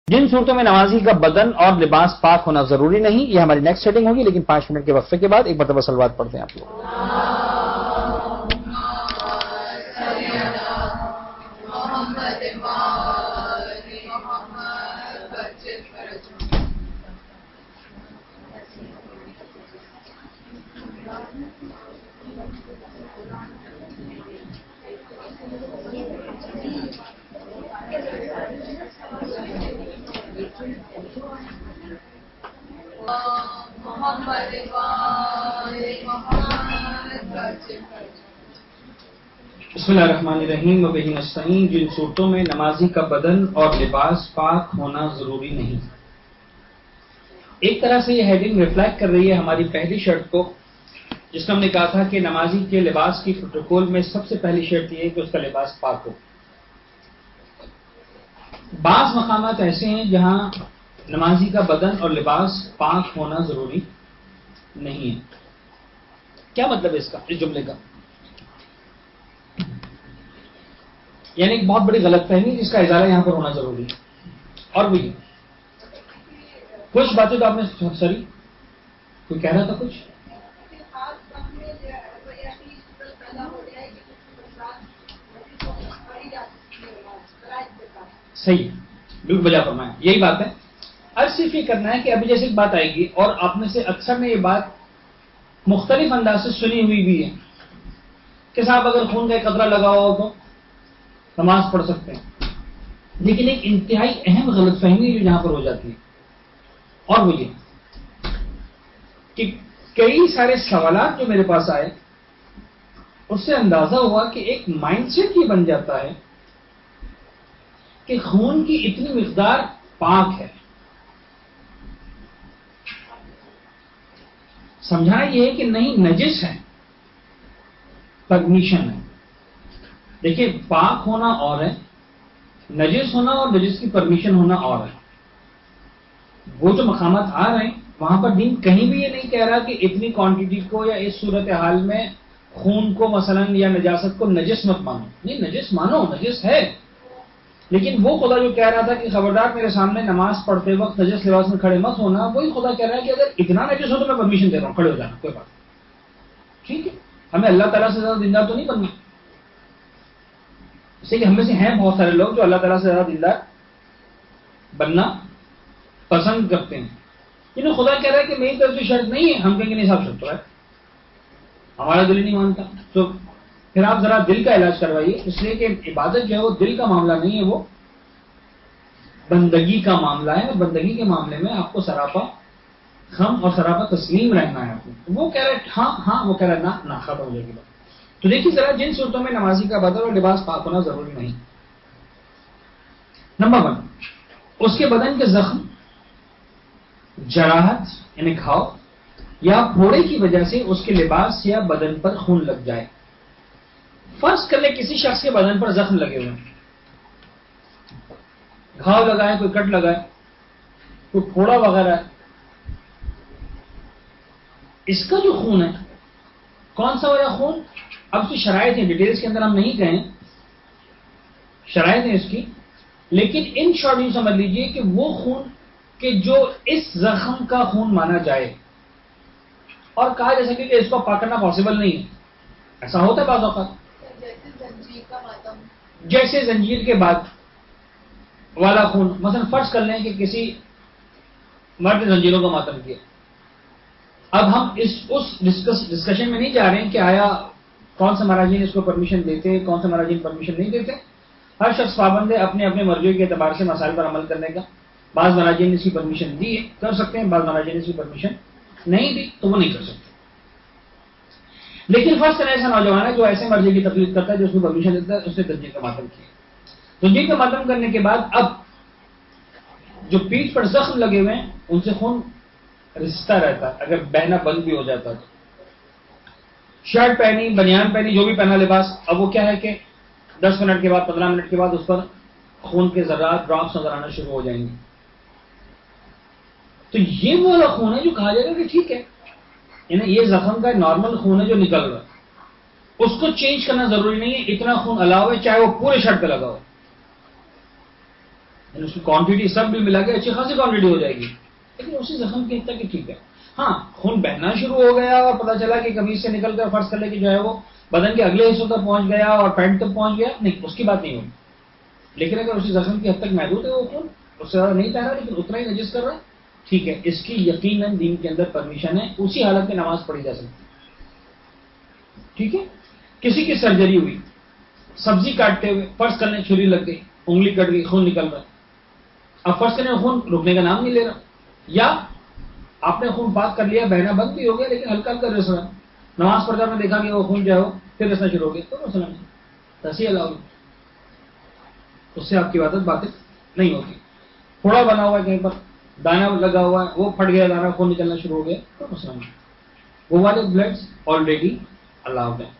جن صورتوں میں نمازی کا بدن اور لباس پاک ہونا ضروری نہیں، یہ ہماری نیکسٹ سیٹنگ ہوگی، لیکن 5 منٹ کے وقفے کے بعد ایک مرتبہ صلوات پڑھتے ہیں آپ لوگ۔ بسم اللہ الرحمن الرحیم وبہ نستعین۔ جن صورتوں میں نمازی کا بدن اور لباس پاک ہونا ضروری نہیں۔ ایک طرح سے یہ ہیڈنگ ریفلیکٹ کر رہی ہے ہماری پہلی شرط کو، جس میں ہم نے کہا تھا کہ نمازی کے لباس کی پروٹوکول میں سب سے پہلی شرط یہ ہے کہ اس کا لباس پاک ہو۔ بعض مقامات ایسے ہیں جہاں نمازی کا بدن اور لباس پاک ہونا ضروری نہیں ہے۔ کیا مطلب ہے اس کا، اس جملے کا؟ یعنی ایک بہت بڑی غلط فہمی جس کا ازالہ یہاں پر ہونا ضروری ہے، اور بھی کچھ باتیں تو آپ نے سری کوئی کہہ رہا تھا کچھ؟ صحیح، بالکل بجا فرمایا، یہی بات ہے۔ اب صرف یہ کرنا ہے کہ ابھی جیسے ایک بات آئے گی، اور آپ میں سے اکثر نے یہ بات مختلف انداز سے سنی ہوئی بھی ہے کہ صاحب اگر خون کا ایک قطرہ لگا ہو تو نماز پڑھ سکتے ہیں، لیکن ایک انتہائی اہم غلط فہمی جو یہاں پر ہو جاتی ہے، اور وہ یہ کہ کئی سارے سوالات جو میرے پاس آئے اس سے اندازہ ہوا کہ ایک مائنڈ سیٹ یہ بن جاتا ہے کہ خون کی اتنی مقدار پاک ہے۔ سمجھانا یہ ہے کہ نہیں، نجس ہے، پرمیشن ہے۔ دیکھیے، پاک ہونا اور ہے، نجس ہونا اور نجس کی پرمیشن ہونا اور ہے۔ وہ جو مقامات آ رہے ہیں وہاں پر دین کہیں بھی یہ نہیں کہہ رہا کہ اتنی کوانٹٹی کو یا اس صورتحال میں خون کو مثلا یا نجاست کو نجس مت مانو۔ نہیں، نجس مانو، نجس ہے، لیکن وہ خدا جو کہہ رہا تھا کہ خبردار میرے سامنے نماز پڑھتے وقت نجس لباس میں کھڑے مت ہونا، وہی خدا کہہ رہا ہے کہ اگر اتنا نجس ہو تو میں پرمیشن دے رہا ہوں، کھڑے ہو جانا، کوئی بات ٹھیک ہے۔ ہمیں اللہ تعالیٰ سے زیادہ دیندار تو نہیں بننا، اس لیے کہ ہم میں سے ہیں بہت سارے لوگ جو اللہ تعالیٰ سے زیادہ دیندار بننا پسند کرتے ہیں، لیکن خدا کہہ رہا ہے کہ میری طرف سے شرط نہیں ہے۔ ہم کہیں گے نہیں صاحب شرط تو ہے، ہمارا دل ہی نہیں مانتا، تو پھر آپ ذرا دل کا علاج کروائیے، اس لیے کہ عبادت جو ہے وہ دل کا معاملہ نہیں ہے، وہ بندگی کا معاملہ ہے، اور بندگی کے معاملے میں آپ کو سراپا خم اور سراپا تسلیم رہنا ہے۔ وہ کہہ رہے ہاں ہاں، وہ کہہ رہا ہے نہ، ختم ہو جائے گی بات۔ تو دیکھیے ذرا، جن صورتوں میں نمازی کا بدن اور لباس پاک ہونا ضروری نہیں۔ نمبر 1، اس کے بدن کے زخم، جراحت یعنی گھاؤ یا پھوڑے کی وجہ سے اس کے لباس یا بدن پر خون لگ جائے۔ فرض کر لیں کسی شخص کے بدن پر زخم لگے ہوئے ہیں، گھاؤ لگائے، کوئی کٹ لگائے، کوئی پھوڑا وغیرہ ہے، اس کا جو خون ہے کون سا والا خون؟ اب اس کی شرائط ہیں، ڈیٹیلز کے اندر ہم نہیں گئے، شرائط ہیں اس کی، لیکن ان شارٹ یوں سمجھ لیجئے کہ وہ خون کہ جو اس زخم کا خون مانا جائے، اور کہا جا سکے کہ اس کو پاک کرنا پاسبل نہیں ہے۔ ایسا ہوتا ہے بعض اوقات، جیسے زنجیر کے بعد والا خون، مثلا فرض کر لیں کہ کسی مرد نے زنجیروں کا ماتم کیا۔ اب ہم اس ڈسکشن میں نہیں جا رہے ہیں کہ آیا کون سے مراجعین اس کو پرمیشن دیتے، کون سے مراجعین پرمیشن نہیں دیتے۔ ہر شخص پابند ہے اپنے اپنے مرجع کے اعتبار سے مسائل پر عمل کرنے کا۔ بعض مراجعین نے اس کی پرمیشن دی ہے، کر سکتے ہیں، بعض مراجعین نے اس کی پرمیشن نہیں دی تو وہ نہیں کر سکتے۔ لیکن فرض کریں ایسا نوجوان ہے جو ایسے مرجع کی تقلید کرتا ہے، جو اس کو پرمیشن دیتا ہے، اس نے زنجیر کا ماتم کیا۔ زنجیر کا ماتم کرنے کے بعد اب جو پیٹھ پر زخم لگے ہوئے ہیں ان سے خون رستا رہتا ہے، اگر بہنا بند بھی ہو جاتا تو شرٹ پہنی، بنیان پہنی، جو بھی پہنا لباس، اب وہ کیا ہے کہ 10 منٹ کے بعد، 15 منٹ کے بعد اس پر خون کے ذرات، ڈراپس نظر آنا شروع ہو جائیں گے۔ تو یہ وہ والا خون ہے جو کہا جائے گا کہ ٹھیک ہے، یعنی یہ زخم کا نارمل خون ہے جو نکل رہا ہے، اس کو چینج کرنا ضروری نہیں ہے، اتنا خون الاؤ ہے چاہے وہ پورے شرٹ پہ لگا ہو۔ یعنی اس کی کوانٹٹی سب بھی ملا کے اچھی خاصی کوانٹٹی ہو جائے گی، لیکن اسی زخم کی حد تک کہ ٹھیک ہے. ہاں خون بہنا شروع ہو گیا اور پتا چلا کہ قمیض سے نکل کر فرض کر لے کہ جو ہے وہ بدن کے اگلے حصوں تک پہنچ گیا اور پینٹ تک پہنچ گیا، نہیں، اس کی بات نہیں ہوگی. لیکن اگر اسی زخم کی حد تک محدود ہے وہ خون، اس سے زیادہ نہیں بہ رہا لیکن اتنا ہی نجس کر رہا ہے، ٹھیک ہے، اس کی یقیناً دین کے اندر پرمیشن ہے، اسی حالت میں نماز پڑھی جا سکتی ہے. ٹھیک ہے. کسی کی سرجری ہوئی، سبزی کاٹتے ہوئے فرض کرنے چھری لگ گئی، انگلی کٹ گئی، خون نکل رہا ہے، اب فرض کرنے خون رکنے کا نام نہیں لے رہا، یا آپ نے خون پاک کر لیا، بہنا بند بھی ہو گیا لیکن ہلکا ہلکا رس رہا، نماز پڑھتے میں دیکھا کہ وہ خون جو ہے وہ پھر رسنا شروع ہو گیا، تو مسئلہ نہیں، تصحیح علاؤ، اس سے آپ کی عبادت باطل نہیں ہوتی. پھوڑا بنا ہوا ہے کہیں پر، دانا لگا ہوا ہے، وہ پھٹ گیا، دانا خون نکلنا شروع ہو گیا، تو مسئلہ نہیں، وہ والے بلڈس آلریڈی الاؤڈ ہیں.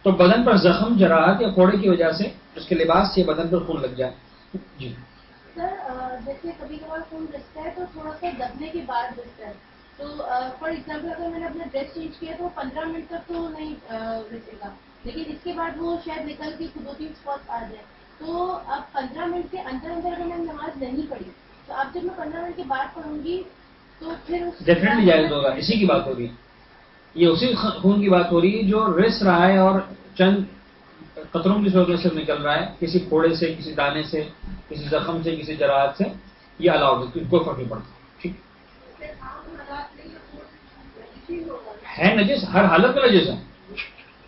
تو بدن پر زخم، جراحت یا پھوڑے کی وجہ سے اس کے لباس سے بدن پر خون لگ جائے. جی سر، جیسے کبھی کبھار خون رستا ہے تو تھوڑا سا دبنے کے بعد رستا ہے، تو فار ایگزامپل اگر میں نے اپنا ڈریس چینج کیا تو 15 منٹ تک تو نہیں رسے گا، لیکن اس کے بعد وہ شاید نکل کے خود ہوتی اسپاٹ آ جائے، تو اب 15 منٹ کے اندر اندر اگر میں نماز نہیں پڑھی تو اب جب میں 15 منٹ کے بعد پڑھوں گی تو پھر ڈیفینیٹلی جائز ہوگا. اسی کی بات ہو رہی ہے، یہ اسی خون کی بات ہو رہی ہے جو رس رہا ہے اور چند قطروں کی صورت سے نکل رہا ہے، کسی پھوڑے سے، کسی دانے سے، کسی زخم سے، کسی جراحت سے، یہ الاؤڈ ہے، کوئی فرق نہیں پڑتا. ٹھیک ہے، نجس ہر حالت میں نجس ہے.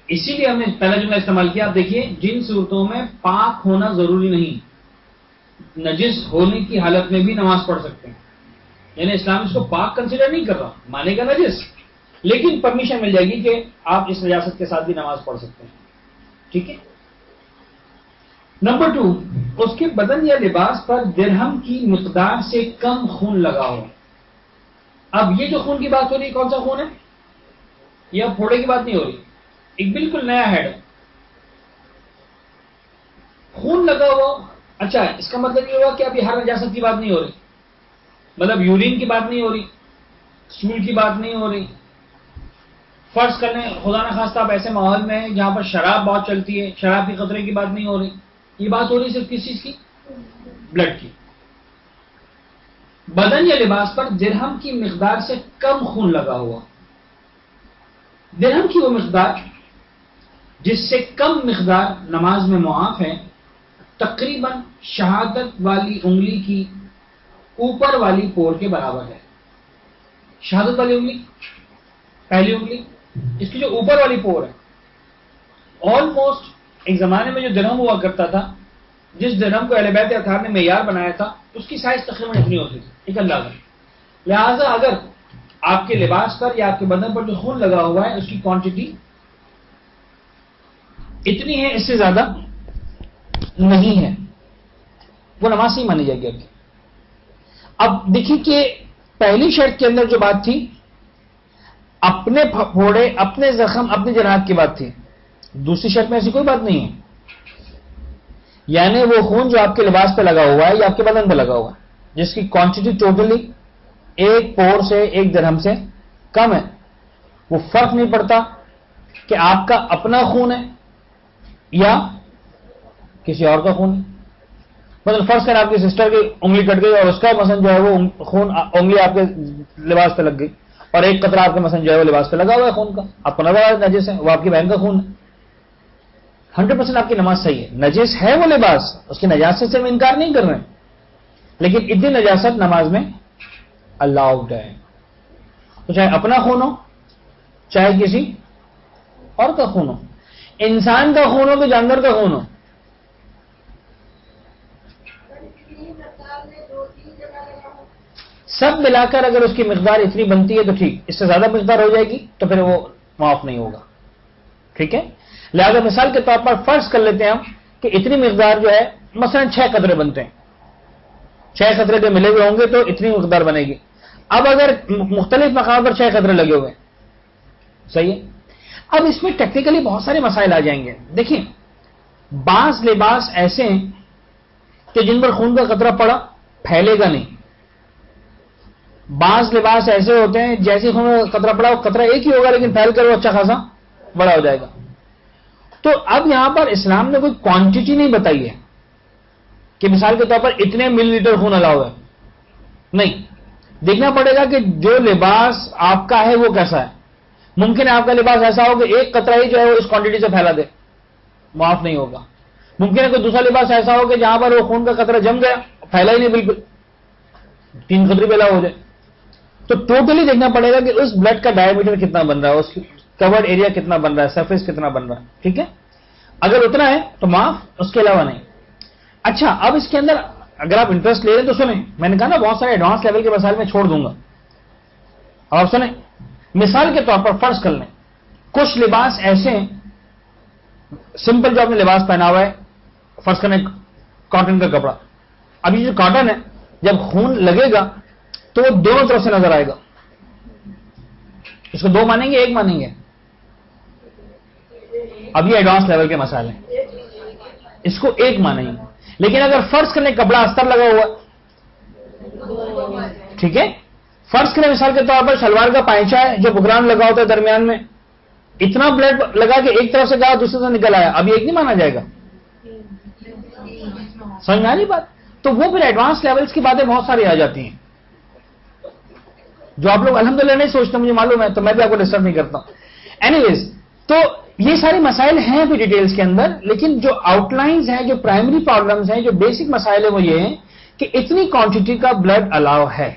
اسی لیے ہم نے پہلا جملہ استعمال کیا. آپ دیکھیے جن صورتوں میں پاک ہونا ضروری نہیں، نجس ہونے کی حالت میں بھی نماز پڑھ سکتے ہیں، یعنی اسلام اس کو پاک کنسیڈر نہیں کر رہا، مانے گا نجس، لیکن پرمیشن مل جائے گی کہ آپ اس نجاست کے ساتھ بھی نماز پڑھ سکتے ہیں. ٹھیک ہے. نمبر 2، اس کے بدن یا لباس پر درہم کی مقدار سے کم خون لگا ہو. اب یہ جو خون کی بات ہو رہی ہے کون سا خون ہے؟ یہ اب پھوڑے کی بات نہیں ہو رہی، ایک بالکل نیا ہیڈ ہے. خون لگا ہوا، اچھا اس کا مطلب یہ ہوا کہ ابھی ہر نجاست کی بات نہیں ہو رہی، مطلب یورین کی بات نہیں ہو رہی، سول کی بات نہیں ہو رہی. فرض کرنے خدا نہ خواستہ آپ ایسے ماحول میں ہیں جہاں پر شراب بہت چلتی ہے، شراب کی خطرے کی بات نہیں ہو رہی، یہ بات ہو رہی صرف کس چیز کی؟ بلڈ کی. بدن یا لباس پر درہم کی مقدار سے کم خون لگا ہوا. درہم کی وہ مقدار جس سے کم مقدار نماز میں معاف ہے، تقریباً شہادت والی انگلی کی اوپر والی پور کے برابر ہے. شہادت والی انگلی، پہلی انگلی، اس کی جو اوپر والی پور ہے، آلموسٹ ایک زمانے میں جو درہم ہوا کرتا تھا، جس درہم کو اہل بیت اطہار نے معیار بنایا تھا، اس کی سائز تقریباً اتنی ہوتی تھی، ایک اندازہ. لہذا اگر آپ کے لباس پر یا آپ کے بدن پر جو خون لگا ہوا ہے اس کی کوانٹٹی اتنی ہے، اس سے زیادہ نہیں ہے، وہ نماز نہیں مانی جائے گی. اب دیکھیے کہ پہلی شرط کے اندر جو بات تھی اپنے پھوڑے، اپنے زخم، اپنی جراحت کی بات تھی، دوسری شرط میں ایسی کوئی بات نہیں ہے. یعنی وہ خون جو آپ کے لباس پہ لگا ہوا ہے یا آپ کے بدن پہ لگا ہوا ہے، جس کی کوانٹٹی ٹوٹلی ایک پور سے، ایک درہم سے کم ہے، وہ فرق نہیں پڑتا کہ آپ کا اپنا خون ہے یا کسی اور کا خون ہے. مثلا فرض کریں آپ کی سسٹر کی انگلی کٹ گئی اور اس کا مثلا جو ہے وہ خون، انگلی آپ کے لباس پہ لگ گئی اور ایک قطرہ آپ کے مثلا جو ہے وہ لباس پہ لگا ہوا ہے خون کا، آپ کو نظر نجس ہے، وہ آپ کی بہن کا خون ہے، 100% آپ کی نماز صحیح ہے. نجس ہے وہ لباس، اس کی نجاست سے ہم انکار نہیں کر رہے ہیں، لیکن اتنی نجاست نماز میں الاؤڈ ہے. تو چاہے اپنا خون ہو، چاہے کسی اور کا خون ہو، انسان کا خون ہو کہ جانور کا خون ہو، سب ملا کر اگر اس کی مقدار اتنی بنتی ہے تو ٹھیک، اس سے زیادہ مقدار ہو جائے گی تو پھر وہ معاف نہیں ہوگا. ٹھیک ہے. لہذا مثال کے طور پر فرض کر لیتے ہیں ہم کہ اتنی مقدار جو ہے مثلا 6 قطرے بنتے ہیں، 6 قطرے کے ملے ہوئے ہوں گے تو اتنی مقدار بنے گی. اب اگر مختلف مقام پر 6 قطرے لگے ہوئے، صحیح ہے. اب اس میں ٹیکنیکلی بہت سارے مسائل آ جائیں گے. دیکھیں بعض لباس ایسے ہیں کہ جن پر خون کا قطرہ پڑا پھیلے گا نہیں، بعض لباس ایسے ہوتے ہیں جیسے خون کا قطرہ پڑا وہ قطرہ ایک ہی ہوگا لیکن پھیل کر وہ اچھا خاصا بڑا ہو جائے گا. تو اب یہاں پر اسلام نے کوئی کوانٹٹی نہیں بتائی ہے کہ مثال کے طور پر اتنے ملی لیٹر خون الاؤ ہے، نہیں، دیکھنا پڑے گا کہ جو لباس آپ کا ہے وہ کیسا ہے. ممکن ہے آپ کا لباس ایسا ہو کہ ایک قطرہ ہی جو ہے وہ اس کوانٹٹی سے پھیلا دے، معاف نہیں ہوگا. ممکن ہے کوئی دوسرا لباس ایسا ہو کہ جہاں پر وہ خون کا قطرہ جم گیا، پھیلا ہی نہیں بالکل، 3 قطرے پھیلا ہو جائے. تو ٹوٹلی دیکھنا پڑے گا کہ اس بلڈ کا ڈائیا میٹر کتنا بن رہا ہے، اس کی کورڈ ایریا کتنا بن رہا ہے، سرفیس کتنا بن رہا ہے. ٹھیک ہے، اگر اتنا ہے تو معاف، اس کے علاوہ نہیں. اچھا، اب اس کے اندر اگر آپ انٹرسٹ لے رہے ہیں تو سنیں، میں نے کہا نا بہت سارے ایڈوانس لیول کے مسائل میں چھوڑ دوں گا. اب آپ سنیں، مثال کے طور پر فرض کر لیں کچھ لباس ایسے ہیں، سمپل جو آپ نے لباس پہنا ہوا ہے، فرض کریں کاٹن کا کپڑا. اب یہ جو کاٹن ہے جب خون لگے گا تو وہ دونوں طرف سے نظر آئے گا. اس کو 2 مانیں گے، 1 مانیں گے؟ اب یہ ایڈوانس لیول کے مسائل ہیں، اس کو 1 مانیں گے. لیکن اگر فرض کریں کپڑا استر لگا ہوا، ٹھیک ہے، فرض کریں مثال کے طور پر شلوار کا پائچا ہے جو بکران لگا ہوتا ہے درمیان میں، اتنا بلڈ لگا کہ ایک طرف سے گیا دوسری سے نکل آیا، اب یہ 1 نہیں مانا جائے گا. سمجھ میں آ رہی بات؟ تو وہ پھر ایڈوانس لیولز کی باتیں بہت ساری آ جاتی ہیں جو آپ لوگ الحمدللہ نہیں سوچتے، مجھے معلوم ہے، تو میں بھی آپ کو ڈسٹرب نہیں کرتا. اینی ویز، تو یہ سارے مسائل ہیں بھی ڈیٹیلز کے اندر، لیکن جو آؤٹ لائنز ہیں، جو پرائمری پرابلمز ہیں، جو بیسک مسائل ہیں وہ یہ ہیں کہ اتنی کوانٹٹی کا بلڈ الاؤ ہے.